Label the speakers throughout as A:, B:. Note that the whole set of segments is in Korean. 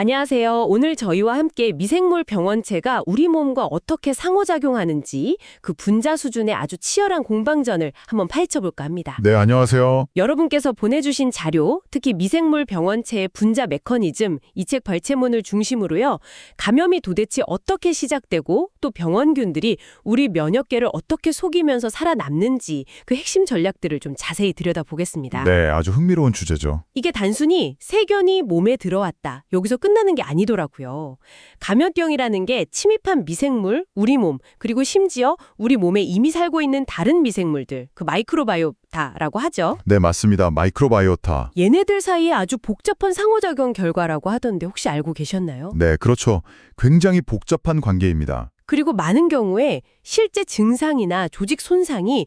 A: 안녕하세요. 오늘 저희와 함께 미생물 병원체가 우리 몸과 어떻게 상호작용하는지 그 분자 수준의 아주 치열한 공방전을 한번 파헤쳐볼까 합니다.
B: 네, 안녕하세요.
A: 여러분께서 보내주신 자료, 특히 미생물 병원체의 분자 메커니즘, 이 책 발췌문을 중심으로요. 감염이 도대체 어떻게 시작되고 또 병원균들이 우리 면역계를 어떻게 속이면서 살아남는지 그 핵심 전략들을 좀 자세히 들여다보겠습니다.
B: 네, 아주 흥미로운 주제죠.
A: 이게 단순히 세균이 몸에 들어왔다. 여기서 끝나는 게 아니더라고요. 감염병이라는 게 침입한 미생물, 우리 몸, 그리고 심지어 우리 몸에 이미 살고 있는 다른 미생물들, 그 마이크로바이오타라고 하죠.
B: 네, 맞습니다. 마이크로바이오타.
A: 얘네들 사이에 아주 복잡한 상호작용 결과라고 하던데 혹시 알고 계셨나요?
B: 네, 그렇죠. 굉장히 복잡한 관계입니다.
A: 그리고 많은 경우에 실제 증상이나 조직 손상이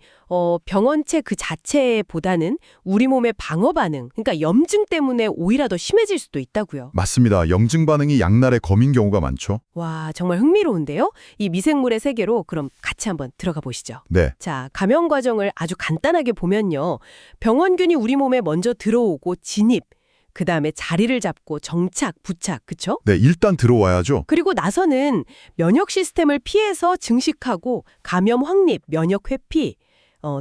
A: 병원체 그 자체보다는 우리 몸의 방어 반응, 그러니까 염증 때문에 오히려 더 심해질 수도 있다고요.
B: 맞습니다. 염증 반응이 양날의 검인 경우가 많죠.
A: 와, 정말 흥미로운데요? 이 미생물의 세계로 그럼 같이 한번 들어가 보시죠.
B: 네,
A: 자, 감염 과정을 아주 간단하게 보면요. 병원균이 우리 몸에 먼저 들어오고 진입, 그 다음에 자리를 잡고 정착, 부착, 그쵸?
B: 네, 일단 들어와야죠.
A: 그리고 나서는 면역 시스템을 피해서 증식하고 감염 확립, 면역 회피,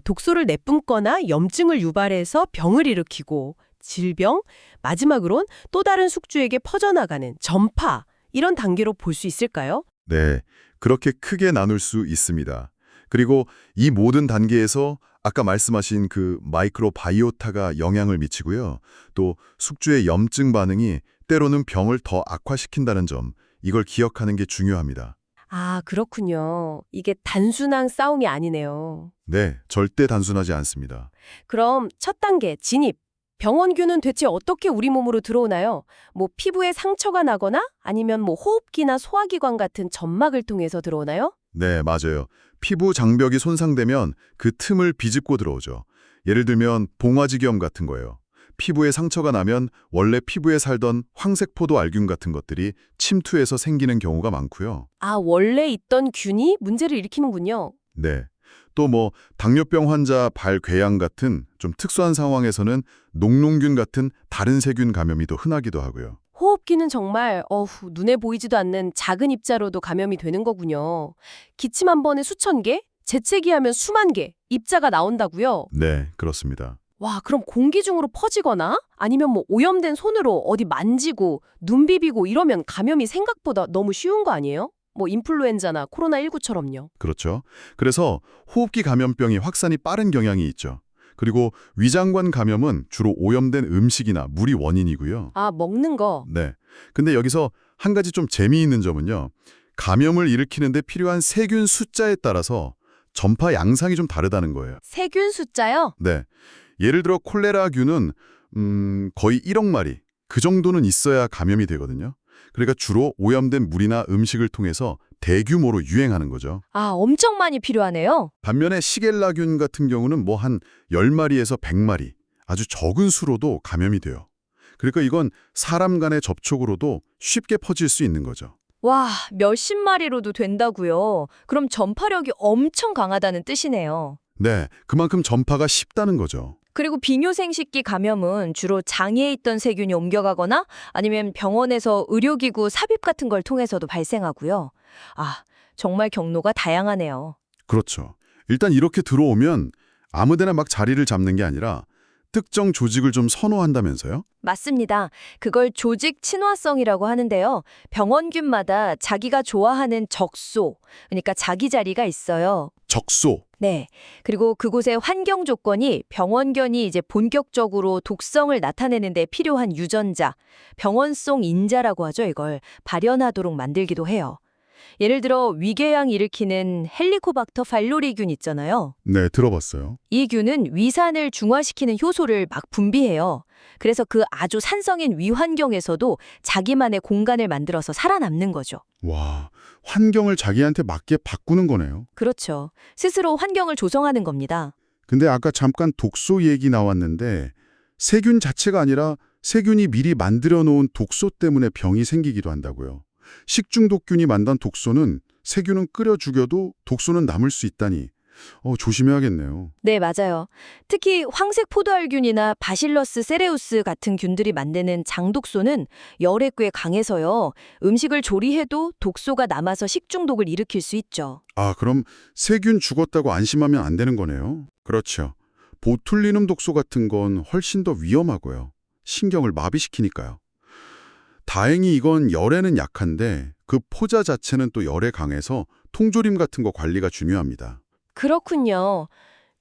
A: 독소를 내뿜거나 염증을 유발해서 병을 일으키고 질병, 마지막으론 또 다른 숙주에게 퍼져나가는 전파, 이런 단계로 볼 수 있을까요?
B: 네, 그렇게 크게 나눌 수 있습니다. 그리고 이 모든 단계에서 아까 말씀하신 그 마이크로바이오타가 영향을 미치고요. 또 숙주의 염증 반응이 때로는 병을 더 악화시킨다는 점, 이걸 기억하는 게 중요합니다.
A: 아, 그렇군요. 이게 단순한 싸움이 아니네요.
B: 네, 절대 단순하지 않습니다.
A: 그럼 첫 단계, 진입. 병원균은 대체 어떻게 우리 몸으로 들어오나요? 뭐 피부에 상처가 나거나 아니면 뭐 호흡기나 소화기관 같은 점막을 통해서 들어오나요?
B: 네, 맞아요. 피부 장벽이 손상되면 그 틈을 비집고 들어오죠. 예를 들면 봉화지겸 같은 거예요. 피부에 상처가 나면 원래 피부에 살던 황색포도 알균 같은 것들이 침투해서 생기는 경우가 많고요.
A: 아, 원래 있던 균이 문제를 일으키는군요.
B: 네. 또 뭐 당뇨병 환자 발궤양 같은 좀 특수한 상황에서는 녹농균 같은 다른 세균 감염이 더 흔하기도 하고요.
A: 호흡기는 정말 눈에 보이지도 않는 작은 입자로도 감염이 되는 거군요. 기침 한 번에 수천 개, 재채기하면 수만 개, 입자가 나온다고요?
B: 네, 그렇습니다.
A: 와, 그럼 공기 중으로 퍼지거나 아니면 뭐 오염된 손으로 어디 만지고 눈 비비고 이러면 감염이 생각보다 너무 쉬운 거 아니에요? 뭐 인플루엔자나 코로나19처럼요.
B: 그렇죠. 그래서 호흡기 감염병이 확산이 빠른 경향이 있죠. 그리고 위장관 감염은 주로 오염된 음식이나 물이 원인이고요.
A: 아, 먹는 거.
B: 네. 근데 여기서 한 가지 좀 재미있는 점은요. 감염을 일으키는 데 필요한 세균 숫자에 따라서 전파 양상이 좀 다르다는 거예요.
A: 세균 숫자요?
B: 네. 예를 들어 콜레라균은 거의 1억 마리, 그 정도는 있어야 감염이 되거든요. 그러니까 주로 오염된 물이나 음식을 통해서 대규모로 유행하는 거죠.
A: 아, 엄청 많이 필요하네요.
B: 반면에 시겔라균 같은 경우는 뭐 한 10마리에서 100마리, 아주 적은 수로도 감염이 돼요. 그러니까 이건 사람 간의 접촉으로도 쉽게 퍼질 수 있는 거죠.
C: 와, 몇십 마리로도 된다고요? 그럼 전파력이 엄청 강하다는 뜻이네요.
B: 네, 그만큼 전파가 쉽다는 거죠.
C: 그리고 비뇨생식기 감염은 주로 장에 있던 세균이 옮겨가거나 아니면 병원에서 의료기구 삽입 같은 걸 통해서도 발생하고요. 아, 정말 경로가 다양하네요.
B: 그렇죠. 일단 이렇게 들어오면 아무데나 막 자리를 잡는 게 아니라 특정 조직을 좀 선호한다면서요?
C: 맞습니다. 그걸 조직 친화성이라고 하는데요. 병원균마다 자기가 좋아하는 적소, 그러니까 자기 자리가 있어요.
B: 적소.
C: 네. 그리고 그곳의 환경 조건이 병원균이 이제 본격적으로 독성을 나타내는 데 필요한 유전자, 병원성 인자라고 하죠, 이걸 발현하도록 만들기도 해요. 예를 들어 위궤양 일으키는 헬리코박터 발로리균 있잖아요.
B: 네, 들어봤어요.
C: 이 균은 위산을 중화시키는 효소를 막 분비해요. 그래서 그 아주 산성인 위환경에서도 자기만의 공간을 만들어서 살아남는 거죠.
B: 와, 환경을 자기한테 맞게 바꾸는 거네요.
C: 그렇죠. 스스로 환경을 조성하는 겁니다.
B: 근데 아까 잠깐 독소 얘기 나왔는데 세균 자체가 아니라 세균이 미리 만들어 놓은 독소 때문에 병이 생기기도 한다고요. 식중독균이 만든 독소는 세균은 끓여 죽여도 독소는 남을 수 있다니 조심해야겠네요.
C: 네, 맞아요. 특히 황색 포도알균이나 바실러스 세레우스 같은 균들이 만드는 장독소는 열에 꽤 강해서요. 음식을 조리해도 독소가 남아서 식중독을 일으킬 수 있죠.
B: 아, 그럼 세균 죽었다고 안심하면 안 되는 거네요. 그렇죠. 보툴리눔 독소 같은 건 훨씬 더 위험하고요. 신경을 마비시키니까요. 다행히 이건 열에는 약한데 그 포자 자체는 또 열에 강해서 통조림 같은 거 관리가 중요합니다.
C: 그렇군요.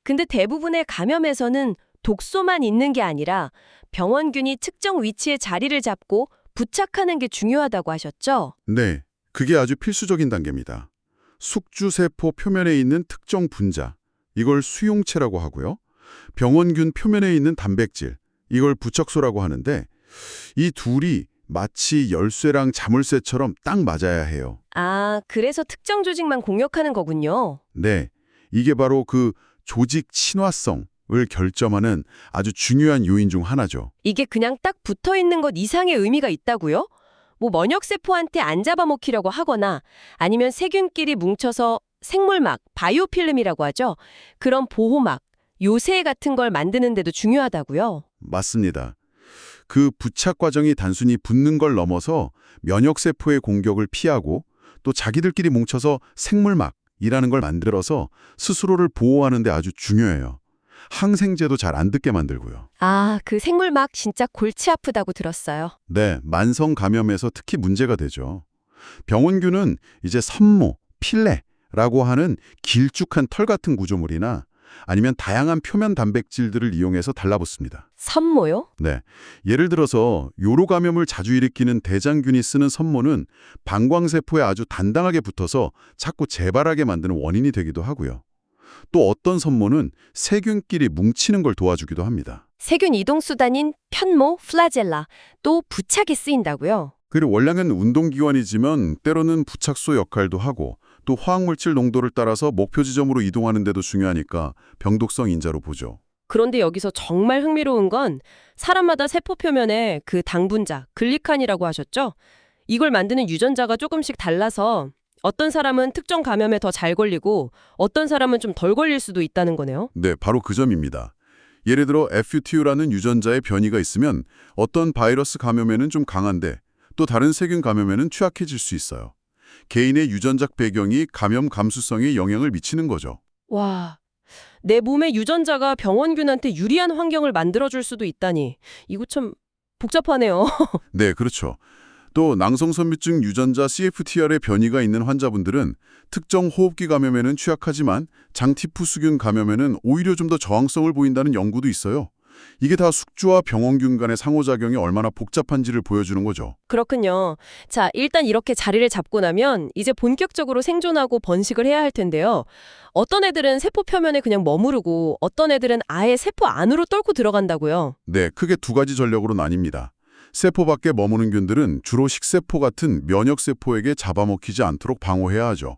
C: 근데 대부분의 감염에서는 독소만 있는 게 아니라 병원균이 특정 위치에 자리를 잡고 부착하는 게 중요하다고 하셨죠?
B: 네, 그게 아주 필수적인 단계입니다. 숙주세포 표면에 있는 특정 분자, 이걸 수용체라고 하고요. 병원균 표면에 있는 단백질, 이걸 부착소라고 하는데 이 둘이 마치 열쇠랑 자물쇠처럼 딱 맞아야 해요.
C: 아, 그래서 특정 조직만 공격하는 거군요.
B: 네, 이게 바로 그 조직 친화성을 결정하는 아주 중요한 요인 중 하나죠.
C: 이게 그냥 딱 붙어 있는 것 이상의 의미가 있다고요? 뭐 면역세포한테 안 잡아먹히려고 하거나 아니면 세균끼리 뭉쳐서 생물막, 바이오필름이라고 하죠. 그런 보호막, 요새 같은 걸 만드는 데도 중요하다고요.
B: 맞습니다. 그 부착 과정이 단순히 붙는 걸 넘어서 면역세포의 공격을 피하고 또 자기들끼리 뭉쳐서 생물막이라는 걸 만들어서 스스로를 보호하는 데 아주 중요해요. 항생제도 잘 안 듣게 만들고요.
C: 아, 그 생물막 진짜 골치 아프다고 들었어요.
B: 네, 만성 감염에서 특히 문제가 되죠. 병원균은 이제 섬모, 필레라고 하는 길쭉한 털 같은 구조물이나 아니면 다양한 표면 단백질들을 이용해서 달라붙습니다.
C: 선모요?
B: 네, 예를 들어서 요로 감염을 자주 일으키는 대장균이 쓰는 섬모는 방광세포에 아주 단단하게 붙어서 자꾸 재발하게 만드는 원인이 되기도 하고요. 또 어떤 섬모는 세균끼리 뭉치는 걸 도와주기도 합니다.
C: 세균 이동수단인 편모, 플라젤라, 또 부착에 쓰인다고요?
B: 그리고 원량은 운동기관이지만 때로는 부착소 역할도 하고 또 화학물질 농도를 따라서 목표 지점으로 이동하는 데도 중요하니까 병독성 인자로 보죠.
A: 그런데 여기서 정말 흥미로운 건 사람마다 세포 표면에 그 당분자, 글리칸이라고 하셨죠? 이걸 만드는 유전자가 조금씩 달라서 어떤 사람은 특정 감염에 더 잘 걸리고 어떤 사람은 좀 덜 걸릴 수도 있다는 거네요.
B: 네, 바로 그 점입니다. 예를 들어 FUTU라는 유전자의 변이가 있으면 어떤 바이러스 감염에는 좀 강한데 또 다른 세균 감염에는 취약해질 수 있어요. 개인의 유전적 배경이 감염 감수성에 영향을 미치는 거죠.
A: 와, 내 몸의 유전자가 병원균한테 유리한 환경을 만들어줄 수도 있다니. 이거 참 복잡하네요.
B: 네, 그렇죠. 또 낭성선미증 유전자 CFTR의 변이가 있는 환자분들은 특정 호흡기 감염에는 취약하지만 장티푸스균 감염에는 오히려 좀 더 저항성을 보인다는 연구도 있어요. 이게 다 숙주와 병원균 간의 상호작용이 얼마나 복잡한지를 보여주는 거죠.
A: 그렇군요. 자, 일단 이렇게 자리를 잡고 나면 이제 본격적으로 생존하고 번식을 해야 할 텐데요. 어떤 애들은 세포 표면에 그냥 머무르고 어떤 애들은 아예 세포 안으로 뚫고 들어간다고요.
B: 네, 크게 두 가지 전력으로 나뉩니다. 세포 밖에 머무는 균들은 주로 식세포 같은 면역세포에게 잡아먹히지 않도록 방어해야 하죠.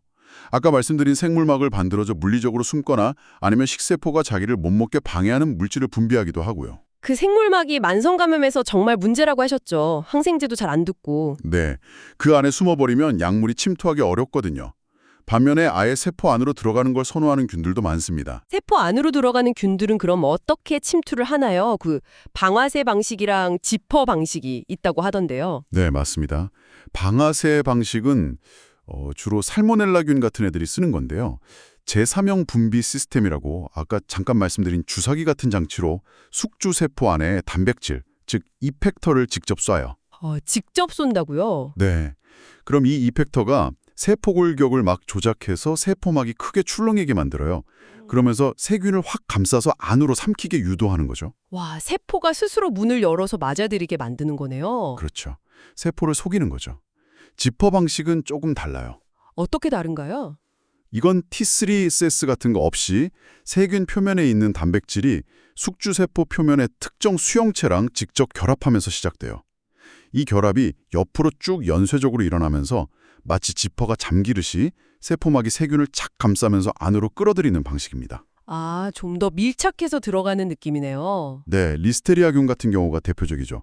B: 아까 말씀드린 생물막을 만들어서 물리적으로 숨거나 아니면 식세포가 자기를 못 먹게 방해하는 물질을 분비하기도 하고요.
A: 그 생물막이 만성 감염에서 정말 문제라고 하셨죠. 항생제도 잘 안 듣고.
B: 네, 그 안에 숨어버리면 약물이 침투하기 어렵거든요. 반면에 아예 세포 안으로 들어가는 걸 선호하는 균들도 많습니다.
A: 세포 안으로 들어가는 균들은 그럼 어떻게 침투를 하나요? 그 방아쇠 방식이랑 지퍼 방식이 있다고 하던데요.
B: 네, 맞습니다. 방아쇠 방식은 주로 살모넬라균 같은 애들이 쓰는 건데요. 제3형 분비 시스템이라고 아까 잠깐 말씀드린 주사기 같은 장치로 숙주세포 안에 단백질, 즉 이펙터를 직접 쏴요.
A: 직접 쏜다고요?
B: 네, 그럼 이 이펙터가 세포 골격을 막 조작해서 세포막이 크게 출렁이게 만들어요. 그러면서 세균을 확 감싸서 안으로 삼키게 유도하는 거죠.
A: 와, 세포가 스스로 문을 열어서 맞아들이게 만드는 거네요.
B: 그렇죠. 세포를 속이는 거죠. 지퍼 방식은 조금 달라요.
A: 어떻게 다른가요?
B: 이건 T3세스 같은 거 없이 세균 표면에 있는 단백질이 숙주세포 표면의 특정 수용체랑 직접 결합하면서 시작돼요. 이 결합이 옆으로 쭉 연쇄적으로 일어나면서 마치 지퍼가 잠기듯이 세포막이 세균을 착 감싸면서 안으로 끌어들이는 방식입니다.
A: 아, 좀 더 밀착해서 들어가는 느낌이네요.
B: 네, 리스테리아균 같은 경우가 대표적이죠.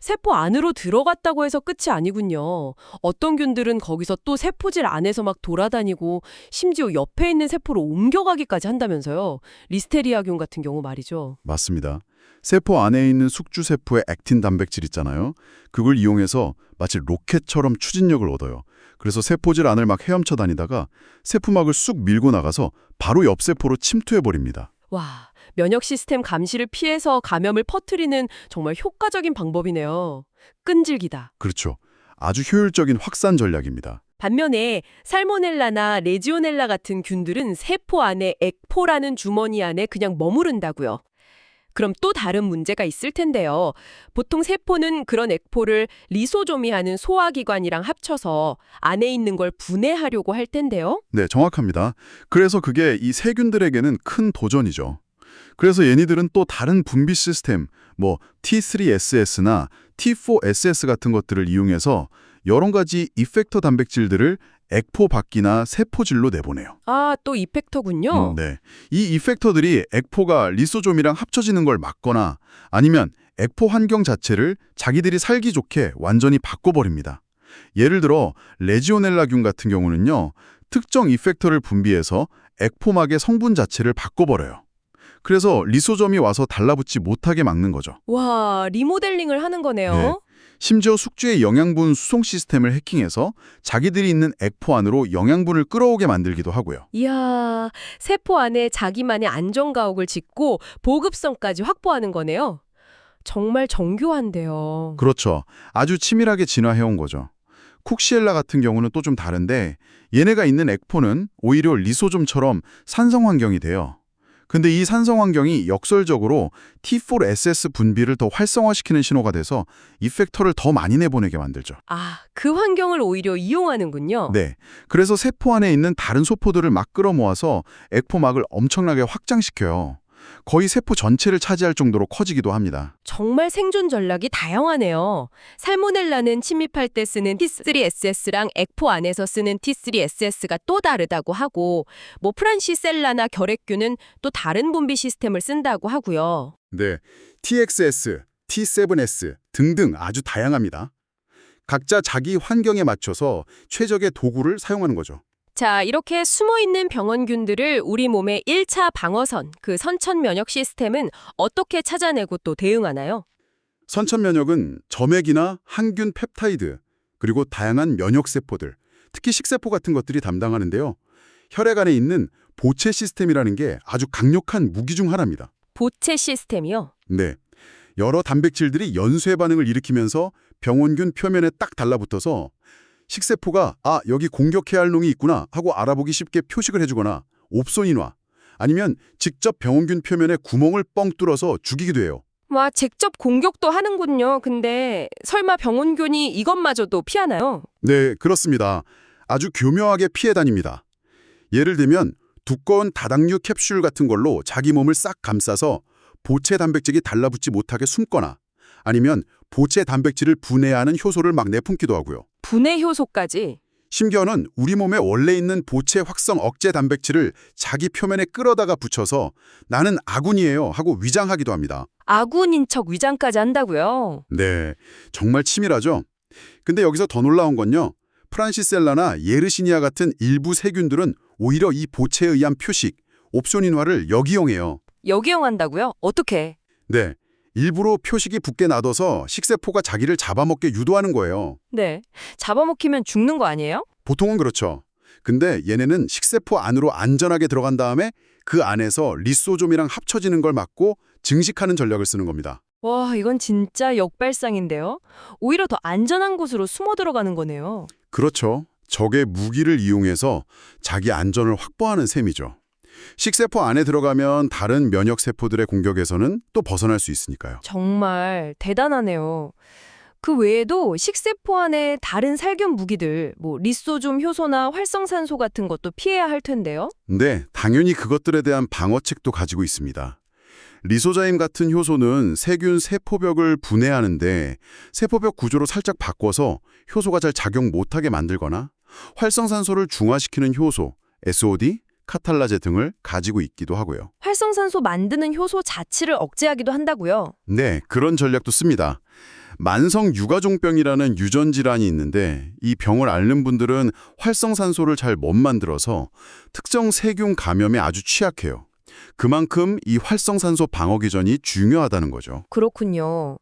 A: 세포 안으로 들어갔다고 해서 끝이 아니군요. 어떤 균들은 거기서 또 세포질 안에서 막 돌아다니고 심지어 옆에 있는 세포로 옮겨가기까지 한다면서요. 리스테리아균 같은 경우 말이죠.
B: 맞습니다. 세포 안에 있는 숙주세포의 액틴 단백질 있잖아요. 그걸 이용해서 마치 로켓처럼 추진력을 얻어요. 그래서 세포질 안을 막 헤엄쳐 다니다가 세포막을 쑥 밀고 나가서 바로 옆 세포로 침투해버립니다.
A: 와, 면역 시스템 감시를 피해서 감염을 퍼뜨리는 정말 효과적인 방법이네요. 끈질기다.
B: 그렇죠. 아주 효율적인 확산 전략입니다.
A: 반면에 살모넬라나 레지오넬라 같은 균들은 세포 안에 액포라는 주머니 안에 그냥 머무른다고요. 그럼 또 다른 문제가 있을 텐데요. 보통 세포는 그런 액포를 리소조미하는 소화기관이랑 합쳐서 안에 있는 걸 분해하려고 할 텐데요.
B: 네, 정확합니다. 그래서 그게 이 세균들에게는 큰 도전이죠. 그래서 얘니들은 또 다른 분비 시스템, 뭐 T3SS나 T4SS 같은 것들을 이용해서 여러 가지 이펙터 단백질들을 액포 밖이나 세포질로 내보내요.
A: 아, 또 이펙터군요.
B: 네. 이 이펙터들이 액포가 리소좀이랑 합쳐지는 걸 막거나 아니면 액포 환경 자체를 자기들이 살기 좋게 완전히 바꿔버립니다. 예를 들어 레지오넬라균 같은 경우는요. 특정 이펙터를 분비해서 액포막의 성분 자체를 바꿔버려요. 그래서 리소점이 와서 달라붙지 못하게 막는 거죠.
A: 와, 리모델링을 하는 거네요.
B: 네. 심지어 숙주의 영양분 수송 시스템을 해킹해서 자기들이 있는 액포 안으로 영양분을 끌어오게 만들기도 하고요.
A: 이야, 세포 안에 자기만의 안전가옥을 짓고 보급성까지 확보하는 거네요. 정말 정교한데요.
B: 그렇죠. 아주 치밀하게 진화해온 거죠. 쿡시엘라 같은 경우는 또 좀 다른데 얘네가 있는 액포는 오히려 리소좀처럼 산성 환경이 돼요. 근데 이 산성 환경이 역설적으로 T4SS 분비를 더 활성화시키는 신호가 돼서 이펙터를 더 많이 내보내게 만들죠.
A: 아, 그 환경을 오히려 이용하는군요.
B: 네. 그래서 세포 안에 있는 다른 소포들을 막 끌어모아서 액포막을 엄청나게 확장시켜요. 거의 세포 전체를 차지할 정도로 커지기도 합니다.
A: 정말 생존 전략이 다양하네요. 살모넬라는 침입할 때 쓰는 T3SS랑 액포 안에서 쓰는 T3SS가 또 다르다고 하고, 뭐 프란시셀라나 결핵균은 또 다른 분비 시스템을 쓴다고 하고요.
B: 네. TXS, T7S 등등 아주 다양합니다. 각자 자기 환경에 맞춰서 최적의 도구를 사용하는 거죠.
A: 자, 이렇게 숨어있는 병원균들을 우리 몸의 1차 방어선, 그 선천 면역 시스템은 어떻게 찾아내고 또 대응하나요?
B: 선천 면역은 점액이나 항균 펩타이드, 그리고 다양한 면역 세포들, 특히 식세포 같은 것들이 담당하는데요. 혈액 안에 있는 보체 시스템이라는 게 아주 강력한 무기 중 하나입니다.
A: 보체 시스템이요?
B: 네. 여러 단백질들이 연쇄 반응을 일으키면서 병원균 표면에 딱 달라붙어서 식세포가 여기 공격해야 할 놈이 있구나 하고 알아보기 쉽게 표식을 해주거나 옵손인화, 아니면 직접 병원균 표면에 구멍을 뻥 뚫어서 죽이기도 해요.
A: 와, 직접 공격도 하는군요. 근데 설마 병원균이 이것마저도 피하나요?
B: 네, 그렇습니다. 아주 교묘하게 피해 다닙니다. 예를 들면 두꺼운 다당류 캡슐 같은 걸로 자기 몸을 싹 감싸서 보체 단백질이 달라붙지 못하게 숨거나 아니면 보체 단백질을 분해하는 효소를 막 내뿜기도 하고요.
A: 분해 효소까지.
B: 심지어는 우리 몸에 원래 있는 보체 확성 억제 단백질을 자기 표면에 끌어다가 붙여서 나는 아군이에요 하고 위장하기도 합니다.
A: 아군인 척 위장까지 한다고요?
B: 네, 정말 치밀하죠? 근데 여기서 더 놀라운 건요. 프란시셀라나 예르시니아 같은 일부 세균들은 오히려 이 보체에 의한 표식, 옵손인화를 역이용해요.
A: 역이용한다고요? 어떻게?
B: 네, 일부러 표식이 붙게 놔둬서 식세포가 자기를 잡아먹게 유도하는 거예요.
A: 네. 잡아먹히면 죽는 거 아니에요?
B: 보통은 그렇죠. 근데 얘네는 식세포 안으로 안전하게 들어간 다음에 그 안에서 리소좀이랑 합쳐지는 걸 막고 증식하는 전략을 쓰는 겁니다.
A: 와, 이건 진짜 역발상인데요? 오히려 더 안전한 곳으로 숨어 들어가는 거네요.
B: 그렇죠. 적의 무기를 이용해서 자기 안전을 확보하는 셈이죠. 식세포 안에 들어가면 다른 면역세포들의 공격에서는 또 벗어날 수 있으니까요.
A: 정말 대단하네요. 그 외에도 식세포 안에 다른 살균 무기들, 뭐 리소좀 효소나 활성산소 같은 것도 피해야 할 텐데요.
B: 네, 당연히 그것들에 대한 방어책도 가지고 있습니다. 리소자임 같은 효소는 세균 세포벽을 분해하는데 세포벽 구조로 살짝 바꿔서 효소가 잘 작용 못하게 만들거나 활성산소를 중화시키는 효소, SOD, 카탈라제 등을 가지고 있기도 하고요.
A: 활성산소 만드는 효소 자체를 억제하기도 한다고요.
B: 네, 그런 전략도 씁니다.
D: 만성 유가종병이라는 유전 질환이 있는데 이 병을 앓는 분들은 활성산소를 잘 못 만들어서 특정 세균 감염에 아주 취약해요. 그만큼 이 활성산소 방어 기전이 중요하다는 거죠.
C: 그렇군요.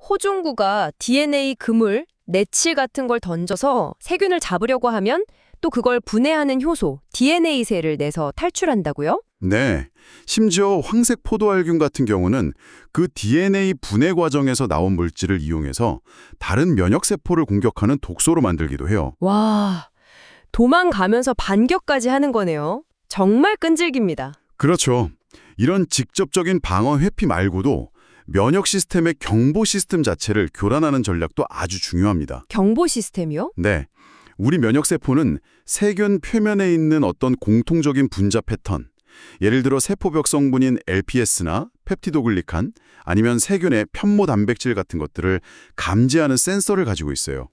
C: 호중구가 DNA 그물, 내칠 같은 걸 던져서 세균을 잡으려고 하면 또 그걸 분해하는 효소, DNA세를 내서 탈출한다고요?
D: 네. 심지어 황색 포도알균 같은 경우는 그 DNA 분해 과정에서 나온 물질을 이용해서 다른 면역세포를 공격하는 독소로 만들기도 해요.
C: 와, 도망가면서 반격까지 하는 거네요. 정말 끈질깁니다.
D: 그렇죠. 이런 직접적인 방어 회피 말고도 면역 시스템의 경보 시스템 자체를 교란하는 전략도 아주 중요합니다.
C: 경보 시스템이요?
D: 네. 우리 면역세포는 세균 표면에 있는 어떤 공통적인 분자 패턴, 예를 들어 세포벽 성분인 LPS나 펩티도글리칸 아니면 세균의 편모 단백질 같은 것들을 감지하는 센서를 가지고 있어요.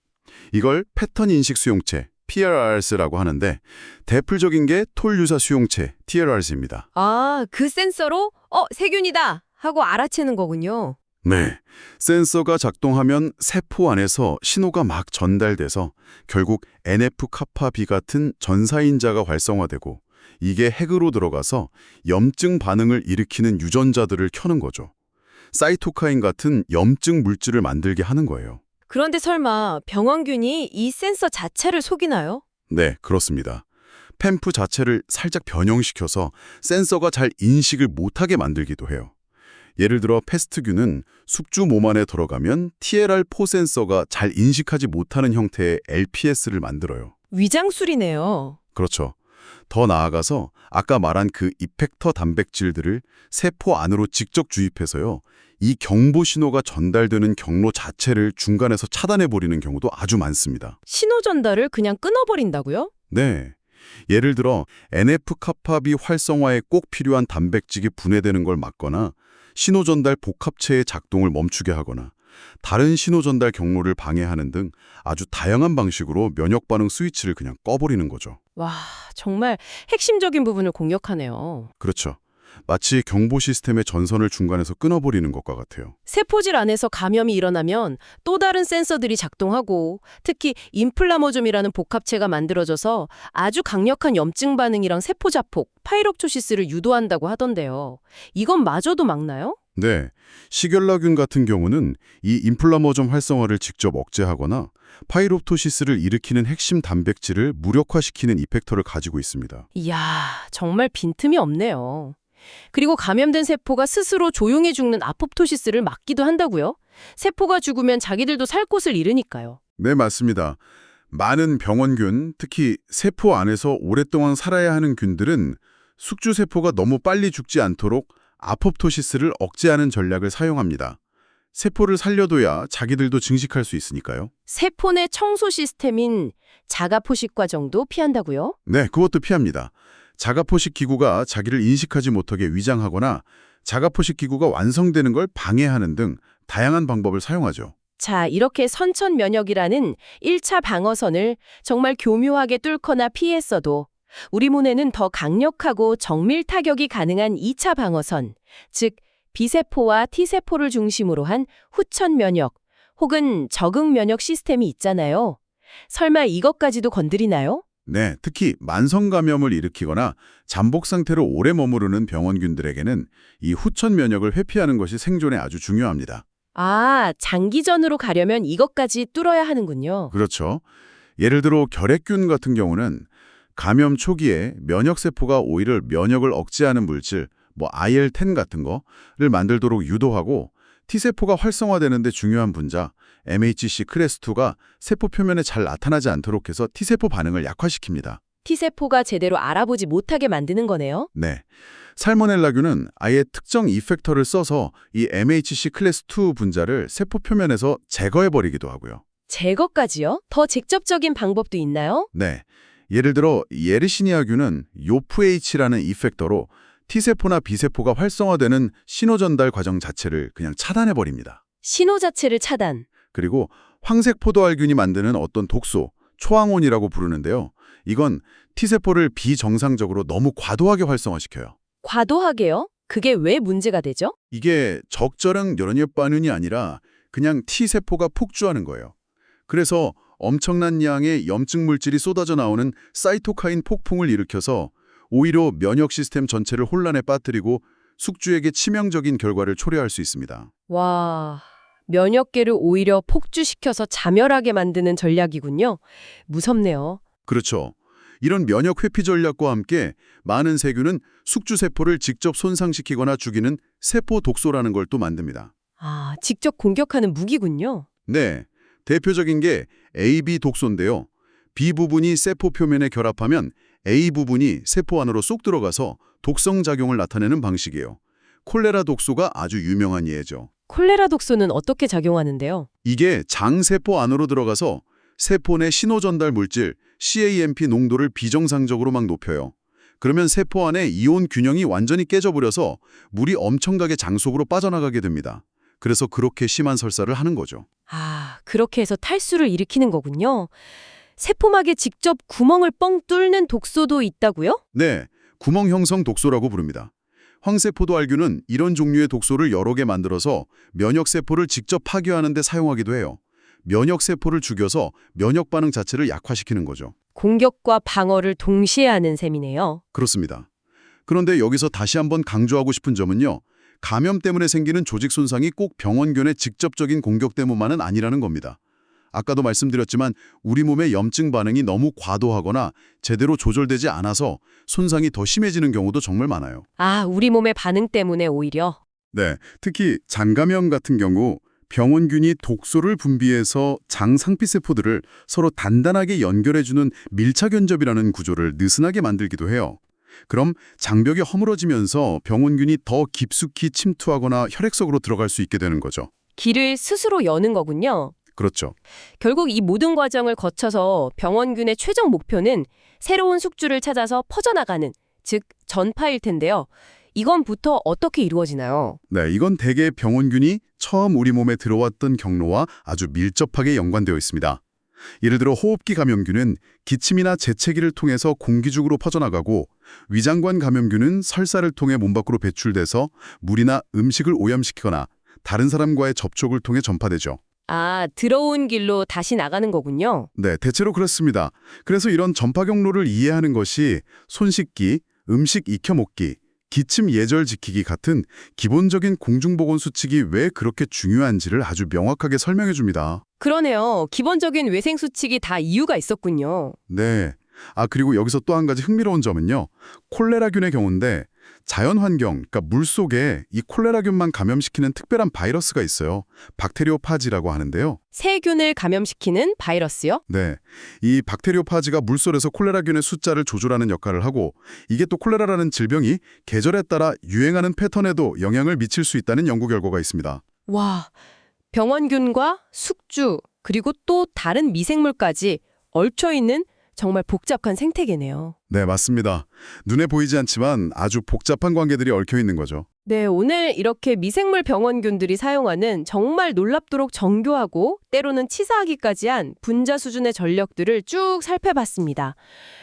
D: 이걸 패턴 인식 수용체, PRRS라고 하는데 대표적인 게 톨유사 수용체, TLRS입니다.
C: 아, 그 센서로 세균이다 하고 알아채는 거군요.
D: 네. 센서가 작동하면 세포 안에서 신호가 막 전달돼서 결국 NF-kappa B 같은 전사인자가 활성화되고 이게 핵으로 들어가서 염증 반응을 일으키는 유전자들을 켜는 거죠. 사이토카인 같은 염증 물질을 만들게 하는 거예요.
C: 그런데 설마 병원균이 이 센서 자체를 속이나요?
D: 네, 그렇습니다. 팸프 자체를 살짝 변형시켜서 센서가 잘 인식을 못하게 만들기도 해요. 예를 들어 패스트균은 숙주 몸 안에 들어가면 TLR4 센서가 잘 인식하지 못하는 형태의 LPS를 만들어요.
C: 위장술이네요.
D: 그렇죠. 더 나아가서 아까 말한 그 이펙터 단백질들을 세포 안으로 직접 주입해서요. 이 경보 신호가 전달되는 경로 자체를 중간에서 차단해버리는 경우도 아주 많습니다.
C: 신호 전달을 그냥 끊어버린다고요?
D: 네. 예를 들어 NF-kappa B 활성화에 꼭 필요한 단백질이 분해되는 걸 막거나 신호 전달 복합체의 작동을 멈추게 하거나 다른 신호 전달 경로를 방해하는 등 아주 다양한 방식으로 면역 반응 스위치를 그냥 꺼버리는 거죠.
A: 와, 정말 핵심적인 부분을 공략하네요.
D: 그렇죠. 마치 경보 시스템의 전선을 중간에서 끊어버리는 것과 같아요.
A: 세포질 안에서 감염이 일어나면 또 다른 센서들이 작동하고 특히 인플라모즘이라는 복합체가 만들어져서 아주 강력한 염증 반응이랑 세포 자폭, 파이록초시스를 유도한다고 하던데요. 이건 마저도 막나요?
D: 네, 시겔라균 같은 경우는 이 인플라모점 활성화를 직접 억제하거나 파이롭토시스를 일으키는 핵심 단백질을 무력화시키는 이펙터를 가지고 있습니다.
A: 이야, 정말 빈틈이 없네요. 그리고 감염된 세포가 스스로 조용히 죽는 아포프토시스를 막기도 한다고요? 세포가 죽으면 자기들도 살 곳을 잃으니까요.
D: 네, 맞습니다. 많은 병원균, 특히 세포 안에서 오랫동안 살아야 하는 균들은 숙주세포가 너무 빨리 죽지 않도록 아포프토시스를 억제하는 전략을 사용합니다. 세포를 살려둬야 자기들도 증식할 수 있으니까요.
A: 세포 내 청소 시스템인 자가포식 과정도 피한다고요?
D: 네, 그것도 피합니다. 자가포식 기구가 자기를 인식하지 못하게 위장하거나 자가포식 기구가 완성되는 걸 방해하는 등 다양한 방법을 사용하죠.
A: 자, 이렇게 선천 면역이라는 1차 방어선을 정말 교묘하게 뚫거나 피했어도 우리 몸에는 더 강력하고 정밀 타격이 가능한 2차 방어선, 즉 B세포와 T세포를 중심으로 한 후천 면역 혹은 적응 면역 시스템이 있잖아요. 설마 이것까지도 건드리나요?
D: 네, 특히 만성 감염을 일으키거나 잠복 상태로 오래 머무르는 병원균들에게는 이 후천 면역을 회피하는 것이 생존에 아주 중요합니다.
A: 아, 장기전으로 가려면 이것까지 뚫어야 하는군요.
D: 그렇죠. 예를 들어 결핵균 같은 경우는 감염 초기에 면역세포가 오히려 면역을 억제하는 물질, IL-10 같은 거를 만들도록 유도하고 T세포가 활성화되는데 중요한 분자, MHC 클래스2가 세포 표면에 잘 나타나지 않도록 해서 T세포 반응을 약화시킵니다.
A: T세포가 제대로 알아보지 못하게 만드는 거네요.
D: 네. 살모넬라균은 아예 특정 이펙터를 써서 이 MHC 클래스2 분자를 세포 표면에서 제거해버리기도 하고요.
A: 제거까지요? 더 직접적인 방법도 있나요?
D: 네. 예를 들어 예르시니아균은 요프H라는 이펙터로 T세포나 B세포가 활성화되는 신호 전달 과정 자체를 그냥 차단해버립니다.
A: 신호 자체를 차단.
D: 그리고 황색 포도알균이 만드는 어떤 독소, 초항온이라고 부르는데요. 이건 T세포를 비정상적으로 너무 과도하게 활성화시켜요.
A: 과도하게요? 그게 왜 문제가 되죠?
D: 이게 적절한 면역 반응이 아니라 그냥 T세포가 폭주하는 거예요. 그래서 엄청난 양의 염증 물질이 쏟아져 나오는 사이토카인 폭풍을 일으켜서 오히려 면역 시스템 전체를 혼란에 빠뜨리고 숙주에게 치명적인 결과를 초래할 수 있습니다.
A: 와, 면역계를 오히려 폭주시켜서 자멸하게 만드는 전략이군요. 무섭네요.
D: 그렇죠. 이런 면역 회피 전략과 함께 많은 세균은 숙주세포를 직접 손상시키거나 죽이는 세포 독소라는 걸 또 만듭니다.
A: 아, 직접 공격하는 무기군요.
D: 네, 대표적인 게 AB 독소인데요. B 부분이 세포 표면에 결합하면 A 부분이 세포 안으로 쏙 들어가서 독성 작용을 나타내는 방식이에요. 콜레라 독소가 아주 유명한 예죠.
A: 콜레라 독소는 어떻게 작용하는데요?
D: 이게 장세포 안으로 들어가서 세포 내 신호 전달 물질 CAMP 농도를 비정상적으로 막 높여요. 그러면 세포 안에 이온 균형이 완전히 깨져버려서 물이 엄청나게 장속으로 빠져나가게 됩니다. 그래서 그렇게 심한 설사를 하는 거죠.
A: 아, 그렇게 해서 탈수를 일으키는 거군요. 세포막에 직접 구멍을 뻥 뚫는 독소도 있다고요?
D: 네, 구멍 형성 독소라고 부릅니다. 황세포도알균은 이런 종류의 독소를 여러 개 만들어서 면역세포를 직접 파괴하는 데 사용하기도 해요. 면역세포를 죽여서 면역 반응 자체를 약화시키는 거죠.
A: 공격과 방어를 동시에 하는 셈이네요.
D: 그렇습니다. 그런데 여기서 다시 한번 강조하고 싶은 점은요. 감염 때문에 생기는 조직 손상이 꼭 병원균의 직접적인 공격 때문만은 아니라는 겁니다. 아까도 말씀드렸지만 우리 몸의 염증 반응이 너무 과도하거나 제대로 조절되지 않아서 손상이 더 심해지는 경우도 정말 많아요.
A: 아, 우리 몸의 반응 때문에 오히려.
D: 네, 특히 장감염 같은 경우 병원균이 독소를 분비해서 장 상피세포들을 서로 단단하게 연결해주는 밀착연접이라는 구조를 느슨하게 만들기도 해요. 그럼 장벽이 허물어지면서 병원균이 더 깊숙이 침투하거나 혈액 속으로 들어갈 수 있게 되는 거죠.
A: 길을 스스로 여는 거군요.
D: 그렇죠.
A: 결국 이 모든 과정을 거쳐서 병원균의 최종 목표는 새로운 숙주를 찾아서 퍼져나가는, 즉 전파일 텐데요. 이건부터 어떻게 이루어지나요?
D: 네, 이건 대개 병원균이 처음 우리 몸에 들어왔던 경로와 아주 밀접하게 연관되어 있습니다. 예를 들어 호흡기 감염균은 기침이나 재채기를 통해서 공기중으로 퍼져나가고 위장관 감염균은 설사를 통해 몸 밖으로 배출돼서 물이나 음식을 오염시키거나 다른 사람과의 접촉을 통해 전파되죠.
A: 아, 들어온 길로 다시 나가는 거군요.
D: 네, 대체로 그렇습니다. 그래서 이런 전파 경로를 이해하는 것이 손 씻기, 음식 익혀 먹기, 기침 예절 지키기 같은 기본적인 공중보건 수칙이 왜 그렇게 중요한지를 아주 명확하게 설명해 줍니다.
A: 그러네요. 기본적인 외생 수칙이 다 이유가 있었군요.
D: 네. 그리고 여기서 또 한 가지 흥미로운 점은요. 콜레라균의 경우인데 자연환경, 그러니까 물속에 이 콜레라균만 감염시키는 특별한 바이러스가 있어요. 박테리오파지라고 하는데요.
A: 세균을 감염시키는 바이러스요?
D: 네, 이 박테리오파지가 물속에서 콜레라균의 숫자를 조절하는 역할을 하고 이게 또 콜레라라는 질병이 계절에 따라 유행하는 패턴에도 영향을 미칠 수 있다는 연구 결과가 있습니다.
A: 와, 병원균과 숙주, 그리고 또 다른 미생물까지 얽혀있는 정말 복잡한 생태계네요.
D: 네, 맞습니다. 눈에 보이지 않지만 아주 복잡한 관계들이 얽혀 있는 거죠.
A: 네, 오늘 이렇게 미생물 병원균들이 사용하는 정말 놀랍도록 정교하고 때로는 치사하기까지 한 분자 수준의 전력들을 쭉 살펴봤습니다.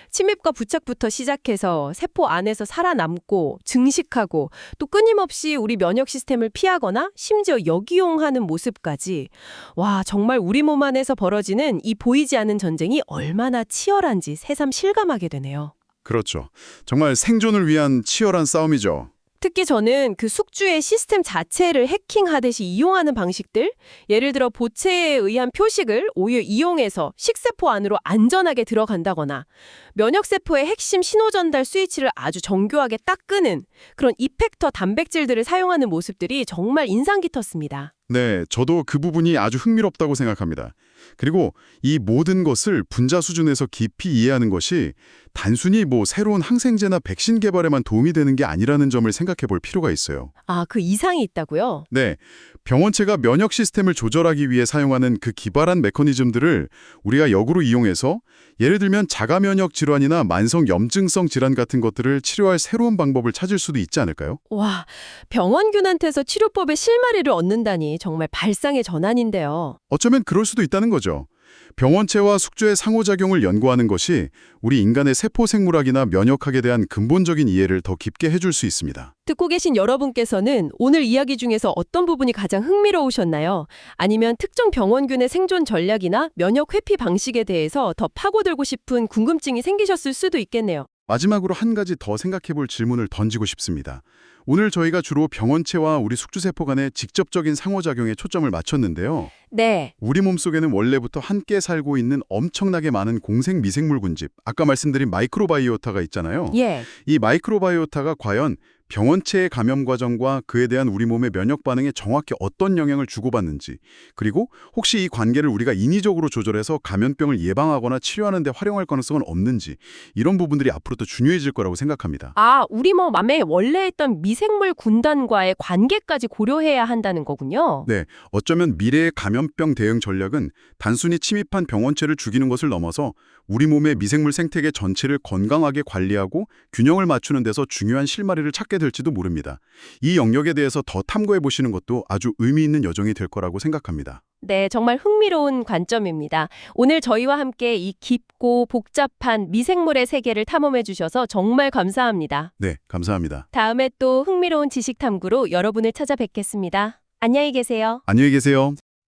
A: 침입과 부착부터 시작해서 세포 안에서 살아남고 증식하고 또 끊임없이 우리 면역 시스템을 피하거나 심지어 역이용하는 모습까지. 와, 정말 우리 몸 안에서 벌어지는 이 보이지 않는 전쟁이 얼마나 치열한지 새삼 실감하게 되네요.
D: 그렇죠. 정말 생존을 위한 치열한 싸움이죠.
A: 특히 저는 그 숙주의 시스템 자체를 해킹하듯이 이용하는 방식들, 예를 들어 보체에 의한 표식을 오히려 이용해서 식세포 안으로 안전하게 들어간다거나 면역세포의 핵심 신호전달 스위치를 아주 정교하게 딱 끄는 그런 이펙터 단백질들을 사용하는 모습들이 정말 인상 깊었습니다.
D: 네, 저도 그 부분이 아주 흥미롭다고 생각합니다. 그리고 이 모든 것을 분자 수준에서 깊이 이해하는 것이 단순히 새로운 항생제나 백신 개발에만 도움이 되는 게 아니라는 점을 생각해 볼 필요가 있어요.
A: 아, 그 이상이 있다고요?
D: 네, 병원체가 면역 시스템을 조절하기 위해 사용하는 그 기발한 메커니즘들을 우리가 역으로 이용해서 예를 들면 자가 면역 질환이나 만성 염증성 질환 같은 것들을 치료할 새로운 방법을 찾을 수도 있지 않을까요?
A: 와, 병원균한테서 치료법의 실마리를 얻는다니 정말 발상의 전환인데요.
D: 어쩌면 그럴 수도 있다는 거죠. 병원체와 숙주의 상호작용을 연구하는 것이 우리 인간의 세포 생물학이나 면역학에 대한 근본적인 이해를 더 깊게 해줄 수 있습니다.
A: 듣고 계신 여러분께서는 오늘 이야기 중에서 어떤 부분이 가장 흥미로우셨나요? 아니면 특정 병원균의 생존 전략이나 면역 회피 방식에 대해서 더 파고들고 싶은 궁금증이 생기셨을 수도 있겠네요.
D: 마지막으로 한 가지 더 생각해볼 질문을 던지고 싶습니다. 오늘 저희가 주로 병원체와 우리 숙주세포 간의 직접적인 상호작용에 초점을 맞췄는데요.
C: 네.
D: 우리 몸속에는 원래부터 함께 살고 있는 엄청나게 많은 공생 미생물 군집, 아까 말씀드린 마이크로바이오타가 있잖아요.
C: 예.
D: 이 마이크로바이오타가 과연 병원체의 감염 과정과 그에 대한 우리 몸의 면역 반응에 정확히 어떤 영향을 주고받는지, 그리고 혹시 이 관계를 우리가 인위적으로 조절해서 감염병을 예방하거나 치료하는 데 활용할 가능성은 없는지, 이런 부분들이 앞으로 더 중요해질 거라고 생각합니다.
A: 우리 몸에 원래 있던 미생물 군단과의 관계까지 고려해야 한다는 거군요.
D: 네, 어쩌면 미래의 감염병 대응 전략은 단순히 침입한 병원체를 죽이는 것을 넘어서 우리 몸의 미생물 생태계 전체를 건강하게 관리하고 균형을 맞추는 데서 중요한 실마리를 찾게 될지도 모릅니다. 이 영역에 대해서 더 탐구해 보시는 것도 아주 의미 있는 여정이 될 거라고 생각합니다.
A: 네, 정말 흥미로운 관점입니다. 오늘 저희와 함께 이 깊고 복잡한 미생물의 세계를 탐험해 주셔서 정말 감사합니다.
D: 네, 감사합니다.
A: 다음에 또 흥미로운 지식 탐구로 여러분을 찾아뵙겠습니다. 안녕히 계세요.
D: 안녕히 계세요.